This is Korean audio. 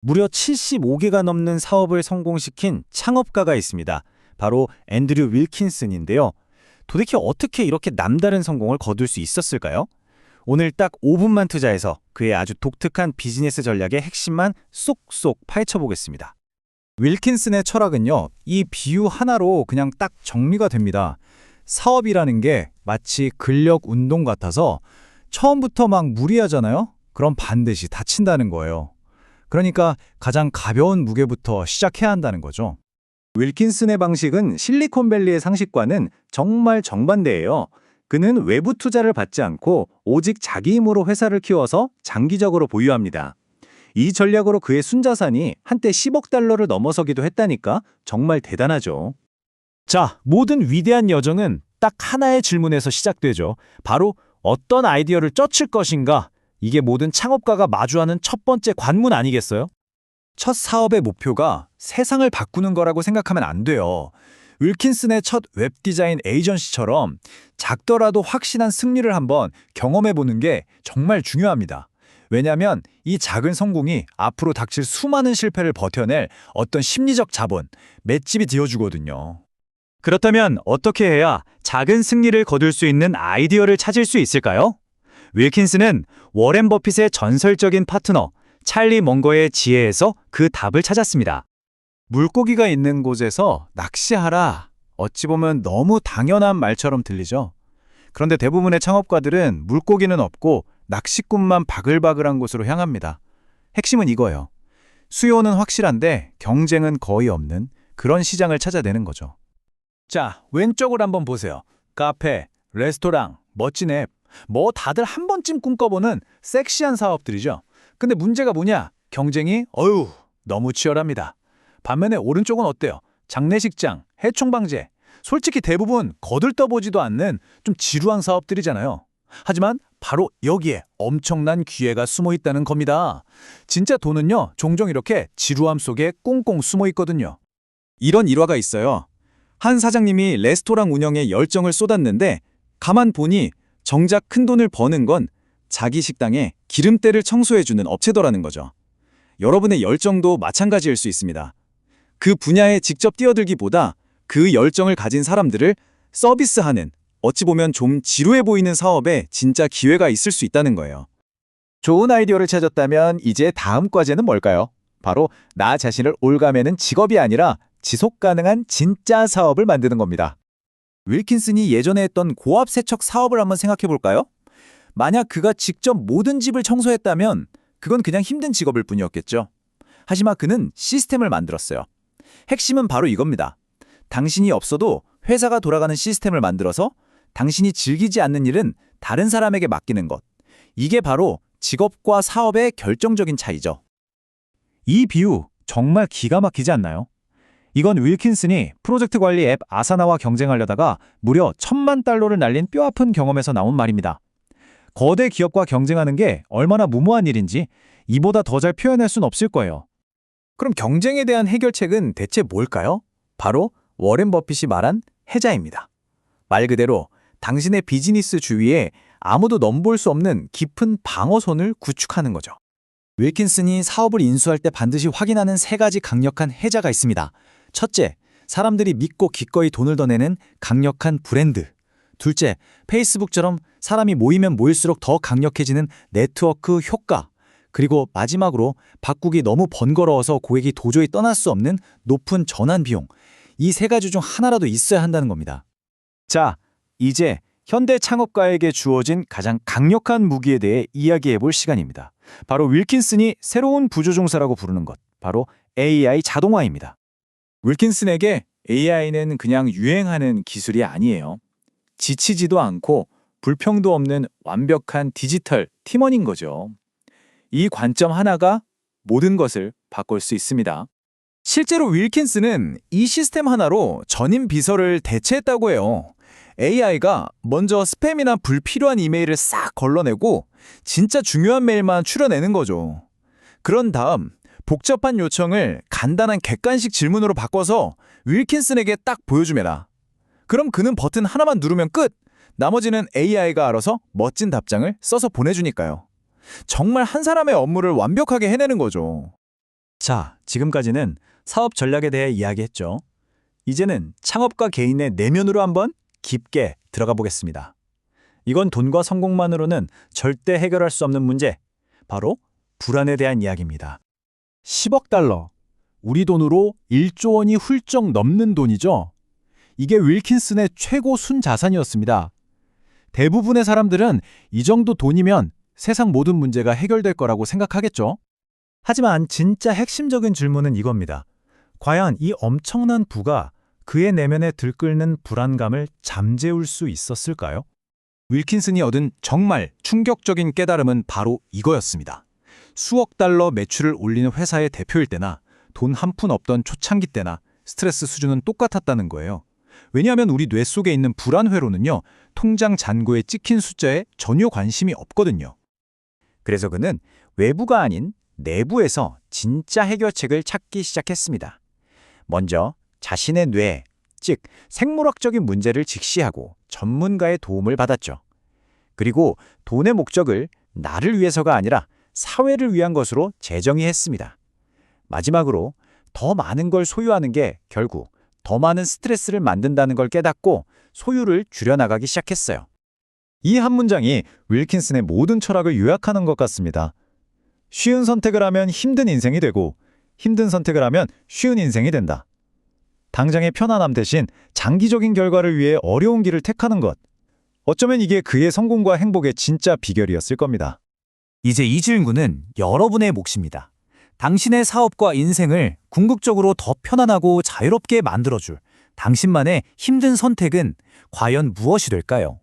무려 75개가 넘는 사업을 성공시킨 창업가가 있습니다. 바로 앤드류 윌킨슨인데요. 도대체 어떻게 이렇게 남다른 성공을 거둘 수 있었을까요? 오늘 딱 5분만 투자해서 그의 아주 독특한 비즈니스 전략의 핵심만 쏙쏙 파헤쳐보겠습니다. 윌킨슨의 철학은요, 이 비유 하나로 그냥 딱 정리가 됩니다. 사업이라는 게 마치 근력 운동 같아서 처음부터 막 무리하잖아요? 그럼 반드시 다친다는 거예요. 그러니까 가장 가벼운 무게부터 시작해야 한다는 거죠. 윌킨슨의 방식은 실리콘밸리의 상식과는 정말 정반대예요. 그는 외부 투자를 받지 않고 오직 자기 힘으로 회사를 키워서 장기적으로 보유합니다. 이 전략으로 그의 순자산이 한때 10억 달러를 넘어서기도 했다니까 정말 대단하죠. 자, 모든 위대한 여정은 딱 하나의 질문에서 시작되죠. 바로 어떤 아이디어를 쩌칠 것인가? 이게 모든 창업가가 마주하는 첫 번째 관문 아니겠어요? 첫 사업의 목표가 세상을 바꾸는 거라고 생각하면 안 돼요. 윌킨슨의 첫 웹디자인 에이전시처럼 작더라도 확실한 승리를 한번 경험해보는 게 정말 중요합니다. 왜냐하면 이 작은 성공이 앞으로 닥칠 수많은 실패를 버텨낼 어떤 심리적 자본, 맷집이 되어주거든요. 그렇다면 어떻게 해야 작은 승리를 거둘 수 있는 아이디어를 찾을 수 있을까요? 윌킨슨은 워렌 버핏의 전설적인 파트너 찰리 먼거의 지혜에서 그 답을 찾았습니다. 물고기가 있는 곳에서 낚시하라. 어찌 보면 너무 당연한 말처럼 들리죠. 그런데 대부분의 창업가들은 물고기는 없고 낚시꾼만 바글바글한 곳으로 향합니다. 핵심은 이거예요. 수요는 확실한데 경쟁은 거의 없는 그런 시장을 찾아내는 거죠. 자, 왼쪽을 한번 보세요. 카페, 레스토랑, 멋진 앱, 뭐 다들 한 번쯤 꿈꿔보는 섹시한 사업들이죠. 근데 문제가 뭐냐? 경쟁이 너무 치열합니다. 반면에 오른쪽은 어때요? 장례식장, 해충방제. 솔직히 대부분 거들떠보지도 않는 좀 지루한 사업들이잖아요. 하지만 바로 여기에 엄청난 기회가 숨어 있다는 겁니다. 진짜 돈은요, 종종 이렇게 지루함 속에 꽁꽁 숨어 있거든요. 이런 일화가 있어요. 한 사장님이 레스토랑 운영에 열정을 쏟았는데 가만 보니 정작 큰 돈을 버는 건 자기 식당에 기름때를 청소해주는 업체더라는 거죠. 여러분의 열정도 마찬가지일 수 있습니다. 그 분야에 직접 뛰어들기보다 그 열정을 가진 사람들을 서비스하는, 어찌 보면 좀 지루해 보이는 사업에 진짜 기회가 있을 수 있다는 거예요. 좋은 아이디어를 찾았다면 이제 다음 과제는 뭘까요? 바로 나 자신을 올가매는 직업이 아니라 지속 가능한 진짜 사업을 만드는 겁니다. 윌킨슨이 예전에 했던 고압 세척 사업을 한번 생각해 볼까요? 만약 그가 직접 모든 집을 청소했다면 그건 그냥 힘든 직업일 뿐이었겠죠. 하지만 그는 시스템을 만들었어요. 핵심은 바로 이겁니다. 당신이 없어도 회사가 돌아가는 시스템을 만들어서 당신이 즐기지 않는 일은 다른 사람에게 맡기는 것. 이게 바로 직업과 사업의 결정적인 차이죠. 이 비유 정말 기가 막히지 않나요? 이건 윌킨슨이 프로젝트 관리 앱 아사나와 경쟁하려다가 무려 $10,000,000를 날린 뼈아픈 경험에서 나온 말입니다. 거대 기업과 경쟁하는 게 얼마나 무모한 일인지 이보다 더 잘 표현할 순 없을 거예요. 그럼 경쟁에 대한 해결책은 대체 뭘까요? 바로 워렌 버핏이 말한 해자입니다. 말 그대로 당신의 비즈니스 주위에 아무도 넘볼 수 없는 깊은 방어선을 구축하는 거죠. 윌킨슨이 사업을 인수할 때 반드시 확인하는 3가지 강력한 해자가 있습니다. 첫째, 사람들이 믿고 기꺼이 돈을 더 내는 강력한 브랜드. 둘째, 페이스북처럼 사람이 모이면 모일수록 더 강력해지는 네트워크 효과. 그리고 마지막으로 바꾸기 너무 번거로워서 고객이 도저히 떠날 수 없는 높은 전환 비용. 이 3가지 중 하나라도 있어야 한다는 겁니다. 자, 이제 현대 창업가에게 주어진 가장 강력한 무기에 대해 이야기해 볼 시간입니다. 바로 윌킨슨이 새로운 부조종사라고 부르는 것, 바로 AI 자동화입니다. 윌킨슨에게 AI는 그냥 유행하는 기술이 아니에요. 지치지도 않고 불평도 없는 완벽한 디지털 팀원인 거죠. 이 관점 하나가 모든 것을 바꿀 수 있습니다. 실제로 윌킨슨은 이 시스템 하나로 전임 비서를 대체했다고 해요. AI가 먼저 스팸이나 불필요한 이메일을 싹 걸러내고 진짜 중요한 메일만 추려내는 거죠. 그런 다음 복잡한 요청을 간단한 객관식 질문으로 바꿔서 윌킨슨에게 딱 보여주메라. 그럼 그는 버튼 하나만 누르면 끝! 나머지는 AI가 알아서 멋진 답장을 써서 보내주니까요. 정말 한 사람의 업무를 완벽하게 해내는 거죠. 자, 지금까지는 사업 전략에 대해 이야기했죠. 이제는 창업가 개인의 내면으로 한번 깊게 들어가 보겠습니다. 이건 돈과 성공만으로는 절대 해결할 수 없는 문제, 바로 불안에 대한 이야기입니다. 10억 달러. 우리 돈으로 1조 원이 훌쩍 넘는 돈이죠. 이게 윌킨슨의 최고 순자산이었습니다. 대부분의 사람들은 이 정도 돈이면 세상 모든 문제가 해결될 거라고 생각하겠죠. 하지만 진짜 핵심적인 질문은 이겁니다. 과연 이 엄청난 부가 그의 내면에 들끓는 불안감을 잠재울 수 있었을까요? 윌킨슨이 얻은 정말 충격적인 깨달음은 바로 이거였습니다. 수억 달러 매출을 올리는 회사의 대표일 때나 돈 한 푼 없던 초창기 때나 스트레스 수준은 똑같았다는 거예요. 왜냐하면 우리 뇌 속에 있는 불안 회로는요, 통장 잔고에 찍힌 숫자에 전혀 관심이 없거든요. 그래서 그는 외부가 아닌 내부에서 진짜 해결책을 찾기 시작했습니다. 먼저 자신의 뇌, 즉 생물학적인 문제를 직시하고 전문가의 도움을 받았죠. 그리고 돈의 목적을 나를 위해서가 아니라 사회를 위한 것으로 재정의했습니다. 마지막으로 더 많은 걸 소유하는 게 결국 더 많은 스트레스를 만든다는 걸 깨닫고 소유를 줄여나가기 시작했어요. 이 한 문장이 윌킨슨의 모든 철학을 요약하는 것 같습니다. 쉬운 선택을 하면 힘든 인생이 되고 힘든 선택을 하면 쉬운 인생이 된다. 당장의 편안함 대신 장기적인 결과를 위해 어려운 길을 택하는 것. 어쩌면 이게 그의 성공과 행복의 진짜 비결이었을 겁니다. 이제 이 질문은 여러분의 몫입니다. 당신의 사업과 인생을 궁극적으로 더 편안하고 자유롭게 만들어줄 당신만의 힘든 선택은 과연 무엇이 될까요?